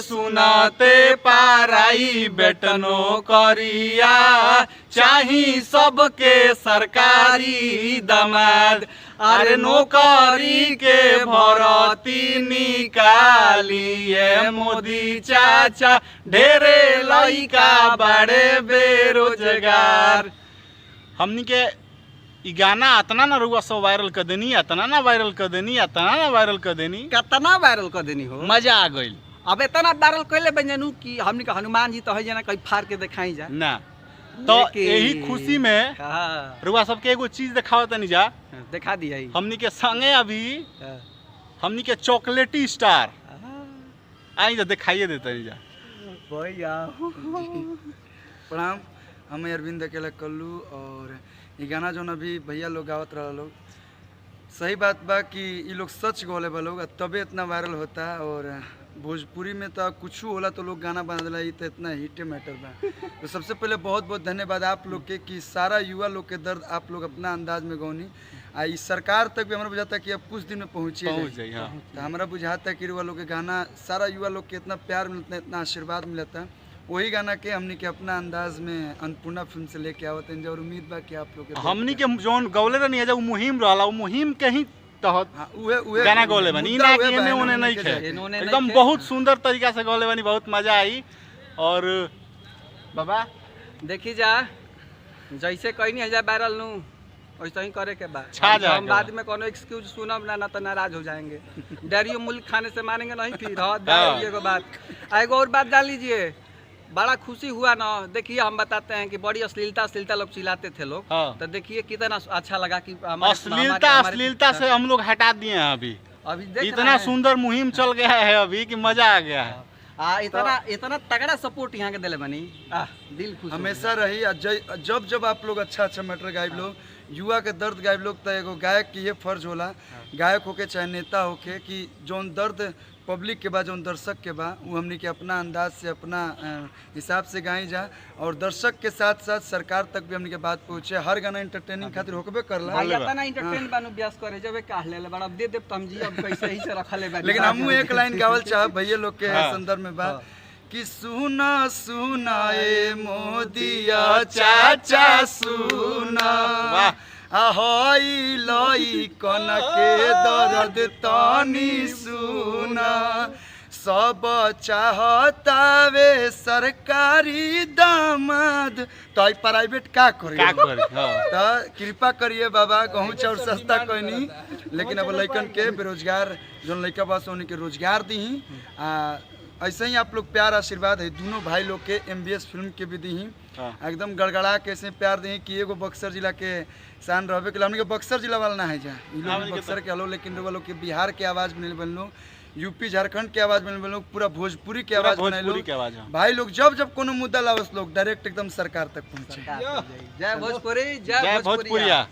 सुनते पाराई बेटनो करिया चाही सबके सरकारी दमाद। अरे नौकरी के भर्ती निकालिए मोदी चाचा ढेरे लइका बड़े बेरोजगार। हमनी के ई गाना अतना ना रुआ सब वायरल कर देनी, अतना ना वायरल कर देनी, अतना ना वायरल कर देनी, कितना वायरल कर देनी हो। मजा आ गइल। अब इतना वायरल कैले बंजनू कि हमनी के हनुमान जी तो है जना कहीं फाड़ के दिखाई जा ना। तो यही खुशी में रुआ सबके एगो चीज दिखाओ तनी जा, दिखा दिया हमनी के संगे अभी हमनी के चॉकलेटी स्टार आई जा दिखाइए देते जा भैया। प्रणाम, हमें अरविंद अकेला कल्लू और ये गाना जो अभी भैया लोग गावत रहा लोग, सही बात बा कि ये लोग सच गोले बा लोग, तबे इतना वायरल होता। और भोजपुरी में तो कुछ होला तो लोग गाना बना दिला, ये तो इतना हिट मैटर बा। तो सबसे पहले बहुत बहुत धन्यवाद आप लोग के कि सारा युवा लोग के दर्द आप लोग अपना अंदाज में गौनी। इस सरकार तक भी हमारा बुझाता कि अब कुछ दिन में पहुँच जाए। तो हमारा बुझाता कि युवा लोग के गाना सारा युवा लोग के इतना प्यार मिलता है, इतना आशीर्वाद मिलता। वही गाना के हमनी के अपना अंदाज में अन्नपूर्णा फिल्म से लेके आवत हैं और उम्मीद बा कि आप लोग हमनी के जोन गौले रहनी है, जब मुहिम रहला वो मुहिम के ही तहत उहे गाना गौले बनी ना कि एने ओने नहीं खे, एकदम बहुत सुंदर तरीका से गौले बनी, बहुत मजा आई। और बाबा देखी जा जैसे कहीं नहीं जा वायरल नू वैसे ही करे के बाद छा जाएगा। हम बाद में कोनो एक्सक्यूज सुनब ना तो नाराज हो जाएंगे। डेरियो मुल्क खाने से मानेंगे नहीं फिर। एगो बात एगो और बात जान लीजिए, बड़ा खुशी हुआ ना। देखिए हम बताते हैं कि बड़ी अश्लीलता लोग चिल्लाते थे लोग, तो देखिए कितना अच्छा लगा कि अश्लीलता से हम लोग हटा दिए हैं। अभी इतना सुंदर मुहिम चल गया है अभी कि मजा आ गया है। इतना तगड़ा सपोर्ट यहाँ के दिले बनी, दिल खुश हमेशा रही। जब जब आप लोग अच्छा मैटर गायब लोग, युवा के दर्द गायब लोग, तो एगो गायक की ये फर्ज होला, गायक होके चाहे नेता होके, कि जौन दर्द पब्लिक के बा जौन दर्शक के बा वो हमनी के अपना अंदाज से अपना हिसाब से गाई जा। और दर्शक के साथ साथ सरकार तक भी हमनी के बात पहुँचे। हर गाना एंटरटेनिंग खातिर होकबे करला, एंटरटेन बानू ब्यास करे जब काह ले बड़ा दे देब त हम जी अब कैसे ही से रखले बा। लेकिन हमहू एक लाइन गावल चाहब भैया लोग के संदर्भ में बा कि सुना सुना ए मोदिया चाचा सुना, ahoy लई कन के दर्द तानी सुना, सब चाहतावे सरकारी दामाद तो प्राइवेट का करे। तो कृपा करिए बाबा, गहूँ चाउर सस्ता कहनी, लेकिन अब लइकन के बेरोजगार जो लइका बस उन्हीं के रोजगार दी। ऐसे ही आप लोग प्यार आशीर्वाद है दोनों भाई लोग के MBS फिल्म के भी दी, एकदम गड़गड़ा के ऐसे प्यार दी कि एगो बक्सर जिला के शान रहे के हमने के बक्सर जिला वाला ना है जा, लोग बक्सर के हलो, लेकिन वो लोग के बिहार के आवाज़ बने बन लो, यूपी झारखंड के आवाज़ बने बन लो, पूरा भोजपुरी के आवाज़ बने लो। भाई लोग जब जब कोनो मुद्दा लावस लोग डायरेक्ट एकदम सरकार तक पहुँचे। जय भोजपुरी, जय भोजपुरिया।